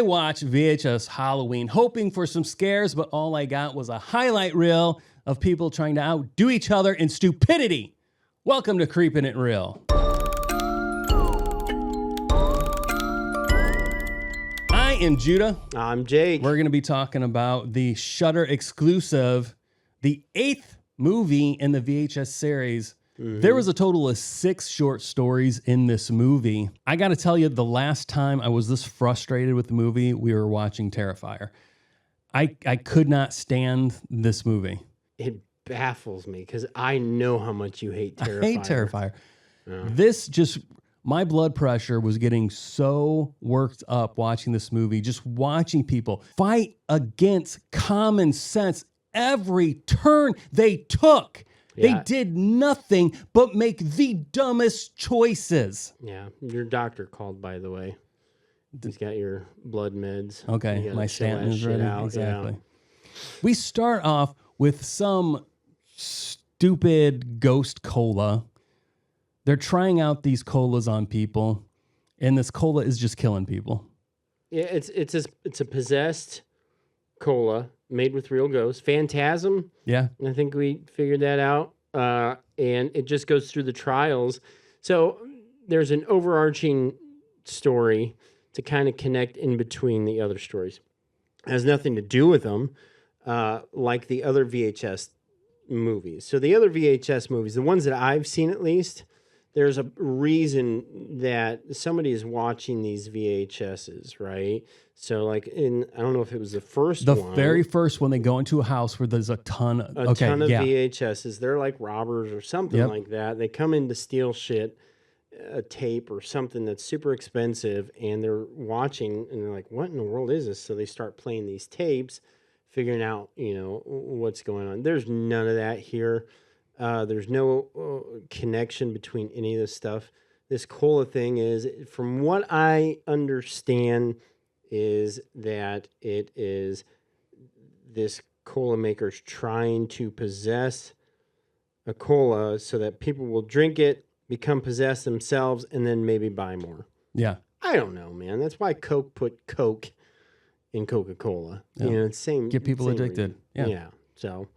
I watched VHS Halloween hoping for some scares, but all I got was a highlight reel of people trying to outdo each other in stupidity. Welcome to Creepin' It Real. I am Judah. I'm Jake. We're going to be talking about the Shudder exclusive, the 8th movie in the VHS series. There was a total of 6 short stories in this movie. I got to tell you, the last time I was this frustrated with the movie, we were watching Terrifier. I could not stand this movie. It baffles me because I know how much you hate Terrifier. I hate Terrifier. This just, my blood pressure was getting so worked up watching this movie, just watching people fight against common sense every turn they took. Yeah. They did nothing but make the dumbest choices. Yeah, your doctor called, by the way. He's got your blood meds. Okay, my statin is ready. Exactly. Yeah. We start off with some stupid ghost cola. They're trying out these colas on people, and this cola is just killing people. Yeah, it's a possessed cola made with real ghosts. Phantasm. Yeah. I think we figured that out. And it just goes through the trials. So there's an overarching story to kind of connect in between the other stories. It has nothing to do with them, like the other VHS movies. So the other VHS movies, the ones that I've seen at least, there's a reason that somebody is watching these VHSs, right? So like I don't know if it was the first one. The very first one, they go into a house where there's a ton of VHSs. They're like robbers or something like that. They come in to steal shit, a tape or something that's super expensive, and they're watching and they're like, what in the world is this? So they start playing these tapes, figuring out, what's going on. There's none of that here. There's no connection between any of this stuff. This cola thing is, from what I understand, is that it is this cola maker's trying to possess a cola so that people will drink it, become possessed themselves, and then maybe buy more. Yeah. I don't know, man. That's why Coke put Coke in Coca-Cola. Yeah. It's same. Get people same addicted. reason. Yeah. So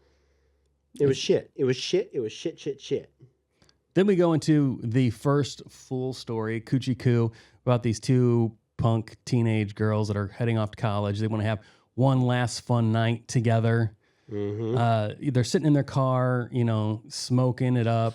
it was shit. It was shit. It was shit. Then we go into the first full story, Coochie Coo, about these 2 punk teenage girls that are heading off to college. They want to have one last fun night together. They're sitting in their car, smoking it up,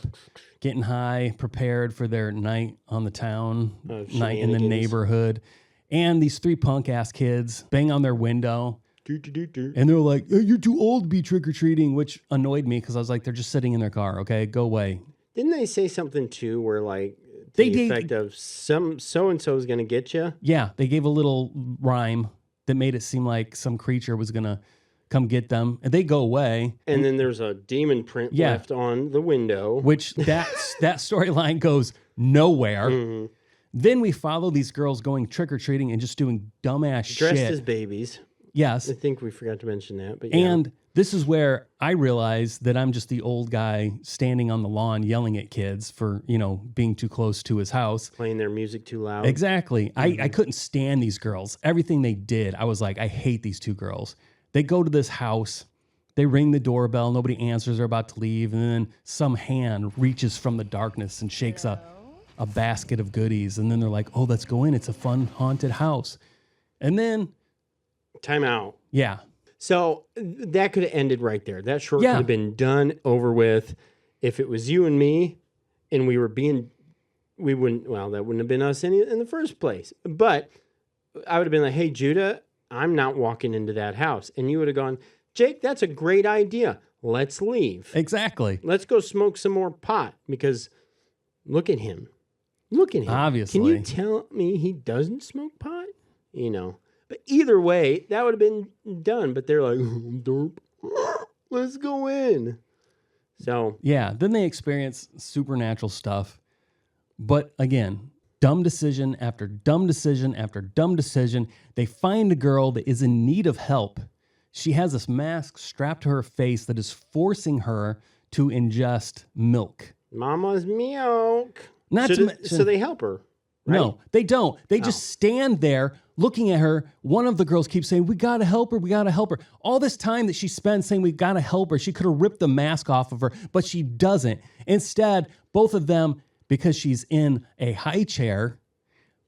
getting high, prepared for their night on the town, night in the neighborhood. And these 3 punk ass kids bang on their window. And they're like, hey, you're too old to be trick-or-treating, which annoyed me because I was like, they're just sitting in their car. Okay, go away. Didn't they say something too where like the effect of some so-and-so is going to get you? Yeah, they gave a little rhyme that made it seem like some creature was going to come get them. And they go away. And then there's a demon print left on the window. Which that storyline goes nowhere. Then we follow these girls going trick-or-treating and just doing dumbass shit. Dressed as babies. Yes. I think we forgot to mention that. But yeah. And this is where I realized that I'm just the old guy standing on the lawn yelling at kids for, being too close to his house. Playing their music too loud. Exactly. I couldn't stand these girls. Everything they did, I was like, I hate these 2 girls. They go to this house. They ring the doorbell. Nobody answers. They're about to leave. And then some hand reaches from the darkness and shakes a basket of goodies. And then they're like, oh, let's go in. It's a fun haunted house. And then... Time out. Yeah. So that could have ended right there. That short could have been done, over with. If it was you and me and that wouldn't have been us in the first place. But I would have been like, hey, Judah, I'm not walking into that house. And you would have gone, Jake, that's a great idea. Let's leave. Exactly. Let's go smoke some more pot because look at him. Obviously. Can you tell me he doesn't smoke pot? But either way, that would have been done. But they're like, derp, let's go in. So yeah, then they experience supernatural stuff. But again, dumb decision after dumb decision after dumb decision. They find a girl that is in need of help. She has this mask strapped to her face that is forcing her to ingest milk. Mama's milk. Not so, to mention, so they help her. Right? No, they don't. They just stand there looking at her. One of the girls keeps saying, we got to help her. We got to help her. All this time that she spends saying, we got to help her. She could have ripped the mask off of her, but she doesn't. Instead, both of them, because she's in a high chair,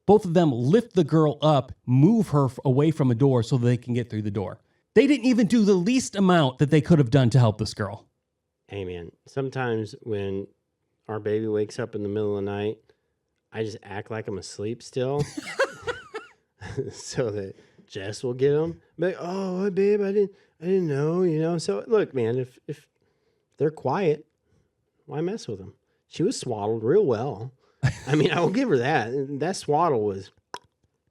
both of them lift the girl up, move her away from a door so they can get through the door. They didn't even do the least amount that they could have done to help this girl. Hey, man, sometimes when our baby wakes up in the middle of the night, I just act like I'm asleep still so that Jess will get them. Like, oh, babe, I didn't know, you know. So look, man, if they're quiet, why mess with them? She was swaddled real well. I mean, I will give her that. That swaddle was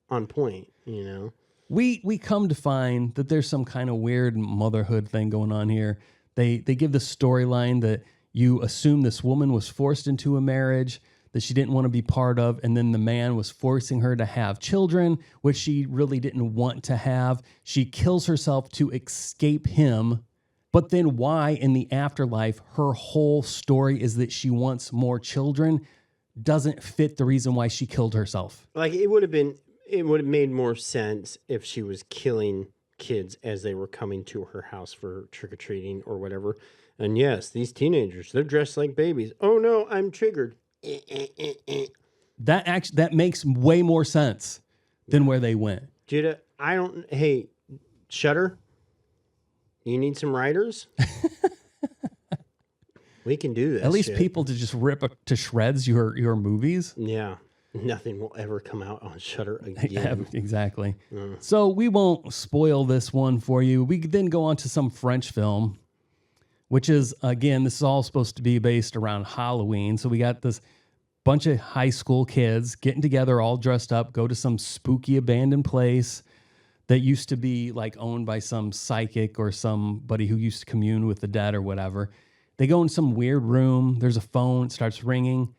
on point, you know. We come to find that there's some kind of weird motherhood thing going on here. They give the storyline that you assume this woman was forced into a marriage that she didn't want to be part of, and then the man was forcing her to have children, which she really didn't want to have. She kills herself to escape him. But then why in the afterlife her whole story is that she wants more children doesn't fit the reason why she killed herself. Like it would have made more sense if she was killing kids as they were coming to her house for trick-or-treating or whatever. And yes, these teenagers, they're dressed like babies. Oh no, I'm triggered. That makes way more sense than where they went. Judah, hey, Shutter, you need some writers? We can do this. At least shit. people to just rip to shreds your movies. Yeah. Nothing will ever come out on Shutter again. Exactly. So we won't spoil this one for you. We then go on to some French film, which is, again, this is all supposed to be based around Halloween. So we got this bunch of high school kids getting together, all dressed up, go to some spooky abandoned place that used to be like owned by some psychic or somebody who used to commune with the dead or whatever. They go in some weird room. There's a phone. It starts ringing.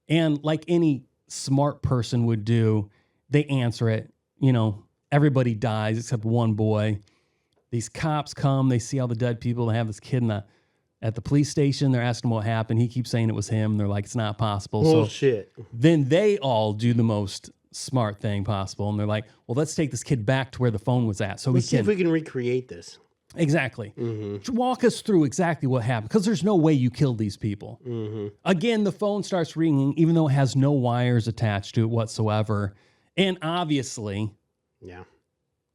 And like any smart person would do, they answer it. You know, everybody dies except one boy. These cops come. They see all the dead people. They have this kid at the police station. They're asking what happened. He keeps saying it was him. They're like, it's not possible. Bullshit. So then they all do the most smart thing possible. And they're like, well, let's take this kid back to where the phone was at. So let's see if we can recreate this. Exactly. Mm-hmm. Walk us through exactly what happened, because there's no way you killed these people. Mm-hmm. Again, the phone starts ringing, even though it has no wires attached to it whatsoever. And obviously... Yeah.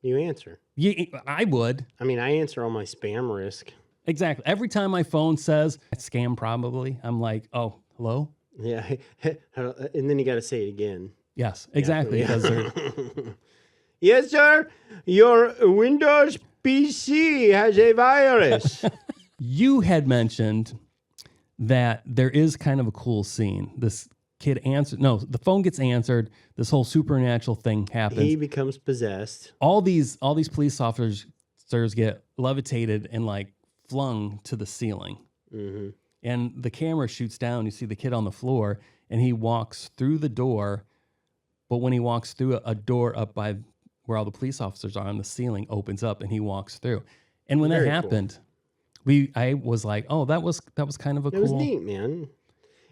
You answer. I would. I mean, I answer all my spam risk. Exactly. Every time my phone says, scam probably, I'm like, oh, hello? Yeah. And then you got to say it again. Yes, exactly. Yeah. Yes, sir. Your Windows PC has a virus. You had mentioned that there is kind of a cool scene. This kid answered. No, the phone gets answered. This whole supernatural thing happens. He becomes possessed. All these police officers get levitated and like flung to the ceiling. Mm-hmm. And the camera shoots down. You see the kid on the floor, and he walks through the door. But when he walks through a door up by where all the police officers are on the ceiling opens up, and he walks through. And when that happened, I was like, oh, that was kind of a cool. It was neat, man.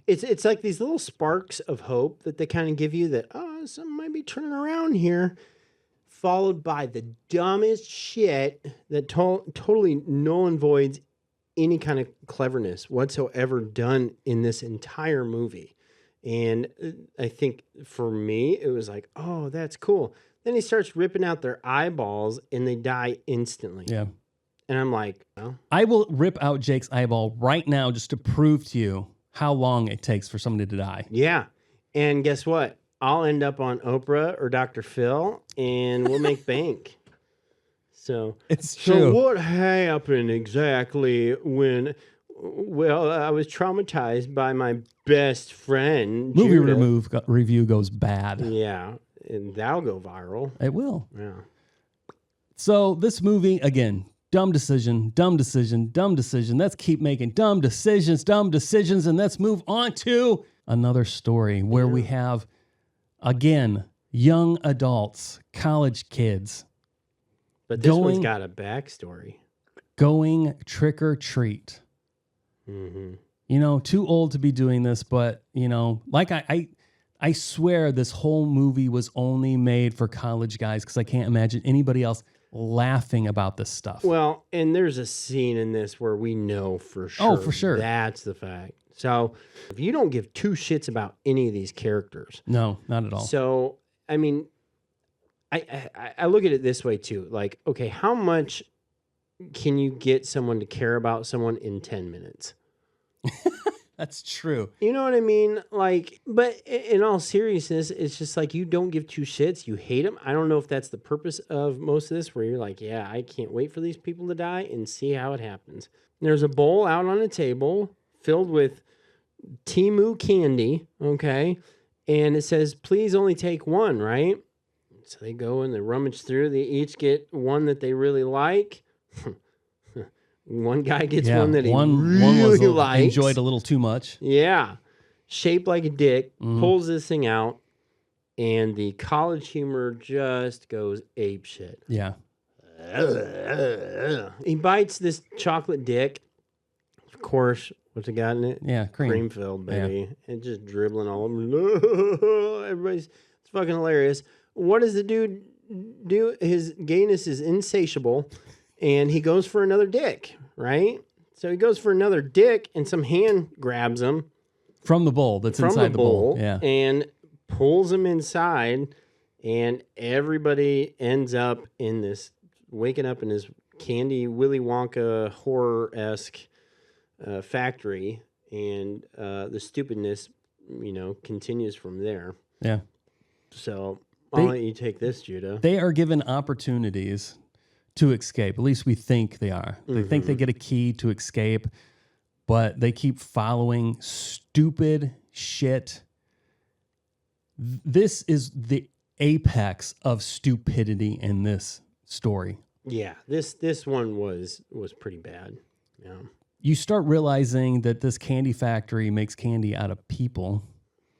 It's like these little sparks of hope that they kind of give you that, oh, something might be turning around here, followed by the dumbest shit that totally null and voids any kind of cleverness whatsoever done in this entire movie. And I think for me, it was like, oh, that's cool. Then he starts ripping out their eyeballs and they die instantly. Yeah. And I'm like, well, I will rip out Jake's eyeball right now just to prove to you how long it takes for somebody to die. Yeah. And guess what? I'll end up on Oprah or Dr. Phil and we'll make bank. So it's true. So what happened exactly when, well, I was traumatized by my best friend. Movie Judah. review goes bad. Yeah. And that'll go viral. It will. Yeah. So this movie, again, dumb decision, dumb decision, dumb decision. Let's keep making dumb decisions, and let's move on to another story where we have, again, young adults, college kids. But this one's got a backstory. Going trick or treat. Mm-hmm. You know, too old to be doing this, but, you know, like I swear this whole movie was only made for college guys because I can't imagine anybody else laughing about this stuff. Well, and there's a scene in this where we know for sure. Oh, for sure. That's the fact. So if you don't give two shits about any of these characters. No, not at all. So, I mean, I look at it this way too. Like, okay, how much can you get someone to care about someone in 10 minutes? That's true. You know what I mean? Like, but in all seriousness, it's just like you don't give two shits. You hate them. I don't know if that's the purpose of most of this, where you're like, yeah, I can't wait for these people to die and see how it happens. There's a bowl out on a table filled with Timu candy, okay? And it says, please only take one, right? So they go and they rummage through. They each get one that they really like. One guy gets one that he really likes. Enjoyed a little too much. Yeah. Shaped like a dick. Pulls this thing out. And the college humor just goes ape shit. Yeah. He bites this chocolate dick. Of course, what's it got in it? Yeah, cream. Cream filled, baby. Yeah. And just dribbling all over. It's fucking hilarious. What does the dude do? His gayness is insatiable. And he goes for another dick, right? So he goes for another dick, and some hand grabs him. From the bowl that's inside the bowl. Yeah. And pulls him inside, and everybody ends up in this, waking up in this candy Willy Wonka horror-esque factory, and the stupidness, continues from there. Yeah. So I'll let you take this, Judah. They are given opportunities to escape. At least we think they are. They think they get a key to escape, but they keep following stupid shit. This is the apex of stupidity in this story. Yeah, this one was pretty bad. Yeah. You start realizing that this candy factory makes candy out of people.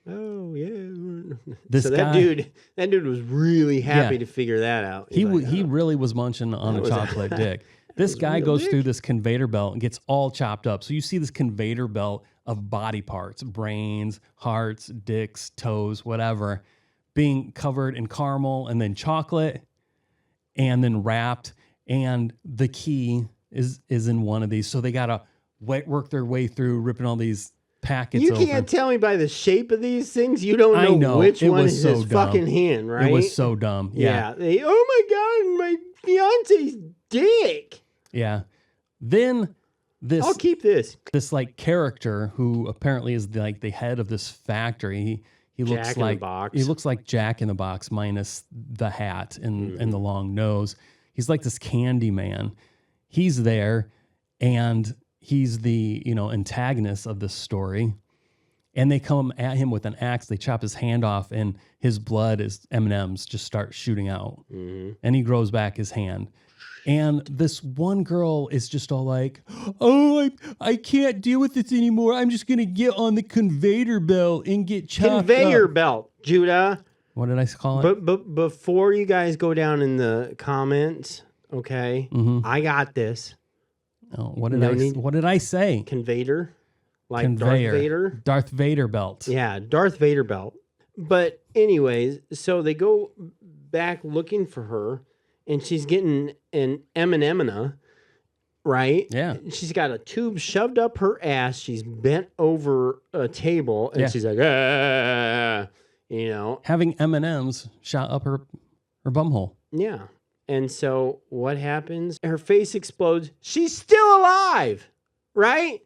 Oh yeah. This that dude was really happy to figure that out. He really was munching on a chocolate dick. This guy goes through this conveyor belt and gets all chopped up. So you see this conveyor belt of body parts, brains, hearts, dicks, toes, whatever, being covered in caramel and then chocolate and then wrapped. And the key is in one of these. So they got to work their way through ripping all these packets. You can't tell me by the shape of these things. You don't know which one is his fucking hand, right? It was so dumb. Yeah. Oh my God, my fiance's dick. Yeah. Then I'll keep this. This like character who apparently is like the head of this factory. He looks Jack like in the Box. He looks like Jack in the Box minus the hat and the long nose. He's like this candy man. He's there, and he's the antagonist of this story. And they come at him with an axe. They chop his hand off, and his blood is M&Ms just start shooting out. And he grows back his hand. And this one girl is just all like, oh, I can't deal with this anymore. I'm just going to get on the conveyor belt and get chopped Conveyor up. belt, Judah. What did I call it? But before you guys go down in the comments, okay, I got this. Oh, what did I say? Conveyor. Like Conveyor. Darth Vader. Darth Vader belt. Yeah, Darth Vader belt. But anyways, so they go back looking for her, and she's getting an M&M, right? Yeah. She's got a tube shoved up her ass. She's bent over a table, and she's like, having M&Ms shot up her bumhole. Yeah. And so what happens? Her face explodes. She's still alive, right?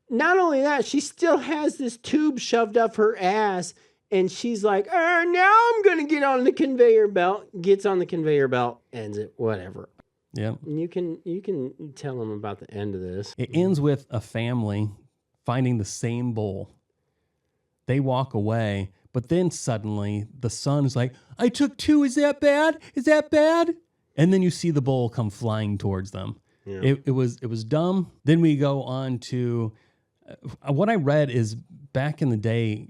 Not only that, she still has this tube shoved up her ass, and she's like, now I'm going to get on the conveyor belt. Gets on the conveyor belt, ends it, whatever. Yeah. You can tell them about the end of this. It ends with a family finding the same bowl. They walk away, but then suddenly the son is like, I took two. Is that bad? Is that bad? And then you see the bowl come flying towards them. Yeah. It was dumb. Then we go on to what I read is back in the day,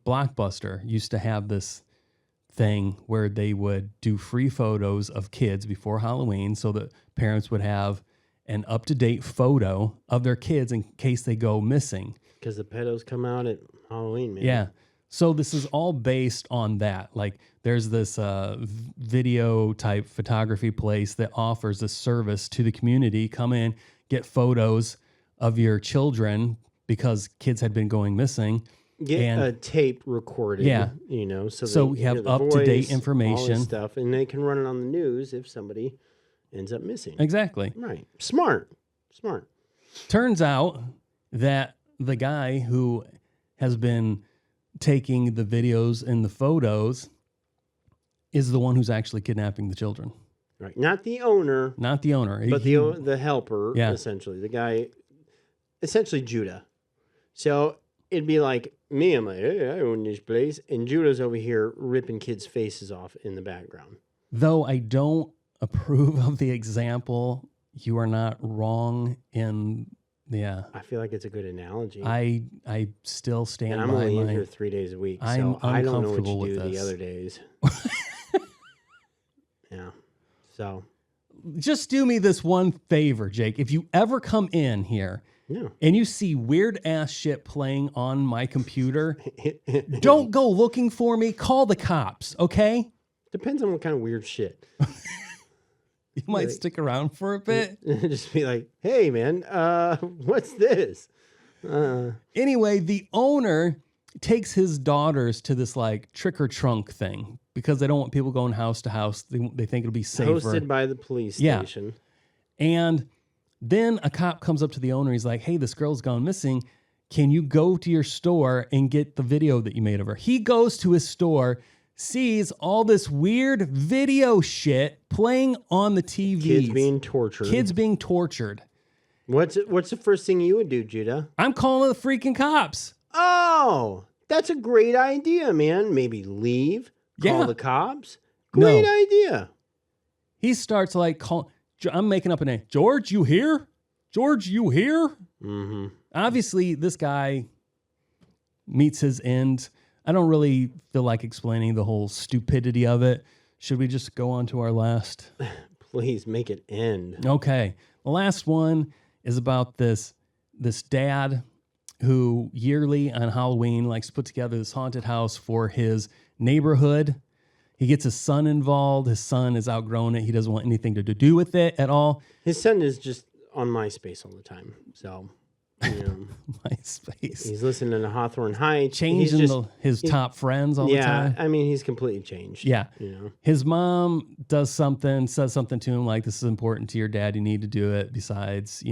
Blockbuster used to have this thing where they would do free photos of kids before Halloween so that parents would have an up-to-date photo of their kids in case they go missing. Because the pedos come out at Halloween, man. Yeah. So this is all based on that. Like there's this video type photography place that offers this service to the community. Come in, get photos of your children because kids had been going missing. Get a tape recorded. Yeah. You know, So we have up-to-date information. All this stuff, and they can run it on the news if somebody ends up missing. Exactly. Right. Smart. Turns out that the guy who has been taking the videos and the photos is the one who's actually kidnapping the children. Right. Not the owner. Not the owner. But the helper, essentially. The guy, essentially Judah. So it'd be like me. I'm like, hey, I own this place. And Judah's over here ripping kids' faces off in the background. Though I don't approve of the example, you are not wrong in... Yeah, I feel like it's a good analogy. I still stand by and my... I'm only in here 3 days a week, I'm so I don't know what uncomfortable you do with the this. other days. Yeah, so just do me this one favor, Jake. If you ever come in here and you see weird ass shit playing on my computer, don't go looking for me. Call the cops, okay? Depends on what kind of weird shit. You might stick around for a bit. Just be like, hey, man, what's this? Anyway, the owner takes his daughters to this like trick or trunk thing because they don't want people going house to house. They think it'll be safer. Hosted by the police station. And then a cop comes up to the owner. He's like, hey, this girl's gone missing. Can you go to your store and get the video that you made of her? He goes to his store, sees all this weird video shit playing on the TV. Kids being tortured. What's the first thing you would do, Judah? I'm calling the freaking cops. Oh, that's a great idea, man. Maybe leave, call the cops. Great idea. He starts like, I'm making up a name. George, you here? George, you here? Mm-hmm. Obviously, this guy meets his end. I don't really feel like explaining the whole stupidity of it. Should we just go on to our last? Please make it end. Okay. The last one is about this dad who yearly on Halloween likes to put together this haunted house for his neighborhood. He gets his son involved. His son has outgrown it. He doesn't want anything to do with it at all. His son is just on MySpace all the time. So... MySpace. He's listening to Hawthorne Heights. Changing his top friends all the time. I mean, he's completely changed. Yeah. You know? His mom says something to him like, this is important to your dad. You need to do it. Besides,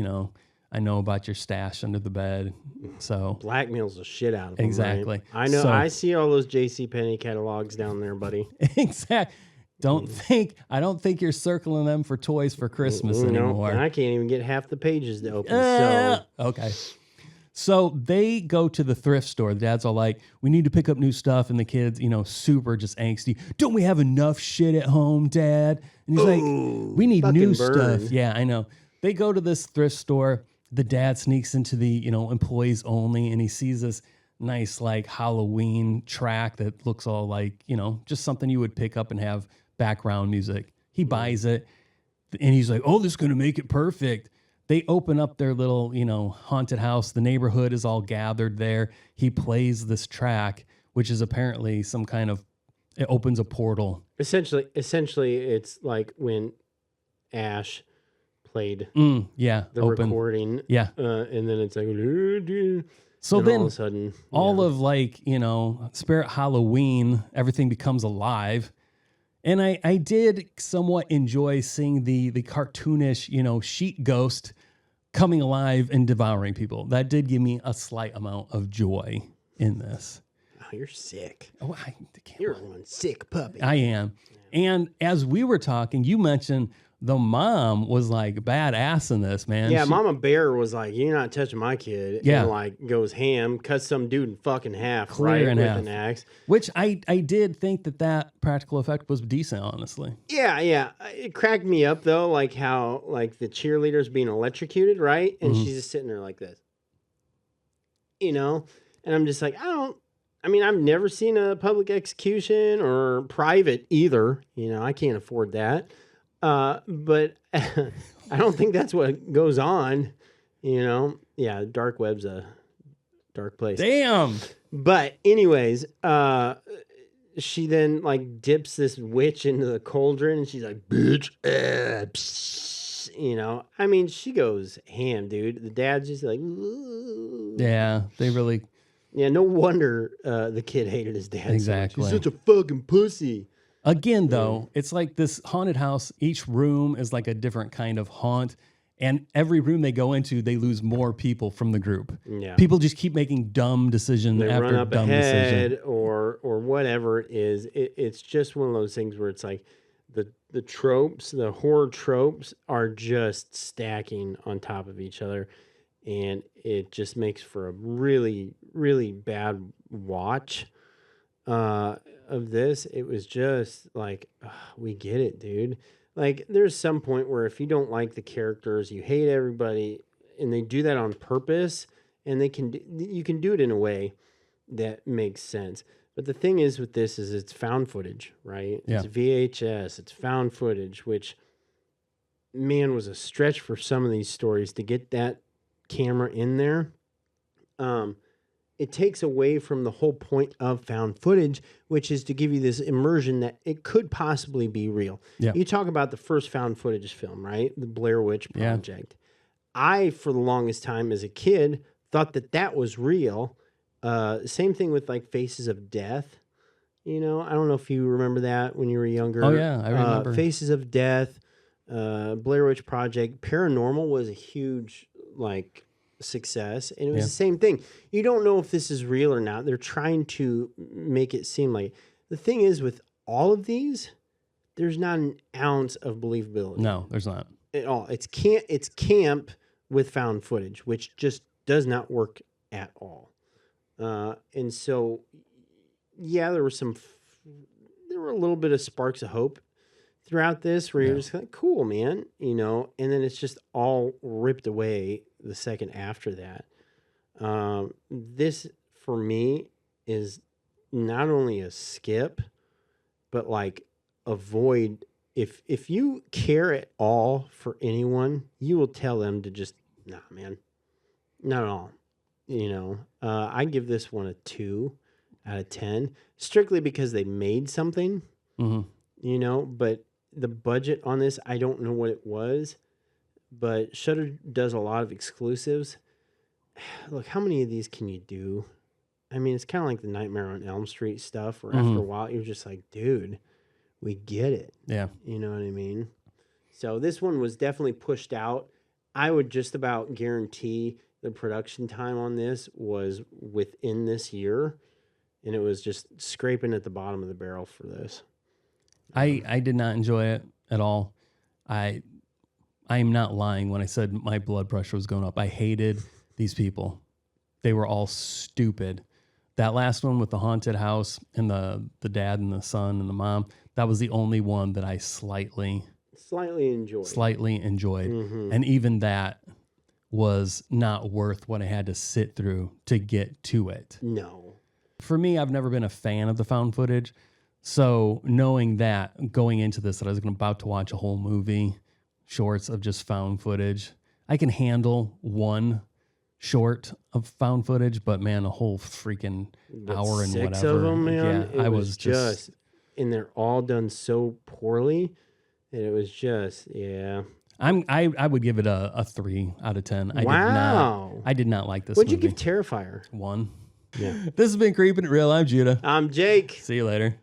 I know about your stash under the bed. So blackmails the shit out of him. Exactly. Right? I know. I see all those JCPenney catalogs down there, buddy. Exactly. I don't think you're circling them for toys for Christmas anymore. I can't even get half the pages to open. Okay. So they go to the thrift store. The dad's all like, we need to pick up new stuff. And the kid's, super just angsty. Don't we have enough shit at home, Dad? And he's like, we need new stuff. Yeah, I know. They go to this thrift store. The dad sneaks into the, employees only. And he sees this nice, like, Halloween track that looks all like, just something you would pick up and have background music. He buys it and he's like, oh, this is going to make it perfect. They open up their little, haunted house. The neighborhood is all gathered there. He plays this track, which is apparently some kind of, it opens a portal. Essentially it's like when Ash played the recording. Yeah. And then it's like, so then all of a sudden, of like, Spirit Halloween, everything becomes alive. And I did somewhat enjoy seeing the cartoonish, sheet ghost coming alive and devouring people. That did give me a slight amount of joy in this. Oh, you're sick. Oh, you're one sick puppy. I am. Yeah. And as we were talking, you mentioned the mom was like badass in this, man. Yeah, Mama Bear was like, you're not touching my kid. Yeah. And like goes ham, cuts some dude in fucking half, Clear right, in with half. an axe. Which I did think that practical effect was decent, honestly. Yeah. It cracked me up, though, like how like the cheerleader's being electrocuted, right? And she's just sitting there like this. And I'm just like, I've never seen a public execution or private either. I can't afford that. But I don't think that's what goes on, Yeah, dark web's a dark place. Damn. But anyways, she then like dips this witch into the cauldron, and she's like, "Bitch, psst," you know. I mean, she goes ham, dude. The dad's just like, "Ooh." Yeah, they really Yeah. No wonder the kid hated his dad. exactly. So much. He's such a fucking pussy. Again, though, it's like this haunted house. Each room is like a different kind of haunt. And every room they go into, they lose more people from the group. Yeah. People just keep making dumb decision They after run up dumb ahead, decision. or whatever it is. It's just one of those things where it's like the tropes, the horror tropes, are just stacking on top of each other, and it just makes for a really really bad watch of this. It was just like, we get it, dude. Like, there's some point where if you don't like the characters, you hate everybody, and they do that on purpose, and you can do it in a way that makes sense. But the thing is with this is it's found footage, right? Yeah. It's VHS, it's found footage, which, man, was a stretch for some of these stories to get that camera in there. It takes away from the whole point of found footage, which is to give you this immersion that it could possibly be real. Yeah. You talk about the first found footage film, right? The Blair Witch Yeah. Project. I, for the longest time as a kid, thought that that was real. Same thing with like Faces of Death. You know, I don't know if you remember that when you were younger. Oh, yeah, I remember. Faces of Death, Blair Witch Project. Paranormal was a huge, like, success, and it was the same thing. You don't know if this is real or not. They're trying to make it seem like. The thing is, with all of these, there's not an ounce of believability. No, there's not at all. It's camp with found footage, which just does not work at all. And so, yeah, there were a little bit of sparks of hope throughout this, where you're just like, cool, man, you know, and then it's just all ripped away the second after that. This, for me, is not only a skip, but like avoid. If you care at all for anyone, you will tell them to just, nah, man, not at all. You know, I give this one a 2 out of 10, strictly because they made something, you know, but the budget on this, I don't know what it was, but Shudder does a lot of exclusives. Look, how many of these can you do? I mean, it's kind of like the Nightmare on Elm Street stuff, where after a while, you're just like, dude, we get it. Yeah. You know what I mean? So this one was definitely pushed out. I would just about guarantee the production time on this was within this year, and it was just scraping at the bottom of the barrel for this. I did not enjoy it at all. I am not lying when I said my blood pressure was going up. I hated these people. They were all stupid. That last one with the haunted house and the dad and the son and the mom, that was the only one that I slightly enjoyed. And even that was not worth what I had to sit through to get to it. No. For me, I've never been a fan of the found footage. So knowing that going into this, that I was about to watch a whole movie, shorts of just found footage, I can handle one short of found footage, but man, a whole freaking hour and 6 whatever. of them, man. Yeah, It I was just, and they're all done so poorly, and it was just, yeah. I would give it a 3 out of 10. Wow. I did not like this What'd movie. you give Terrifier? 1. Yeah. This has been Creepin' It Real. I'm Judah. I'm Jake. See you later.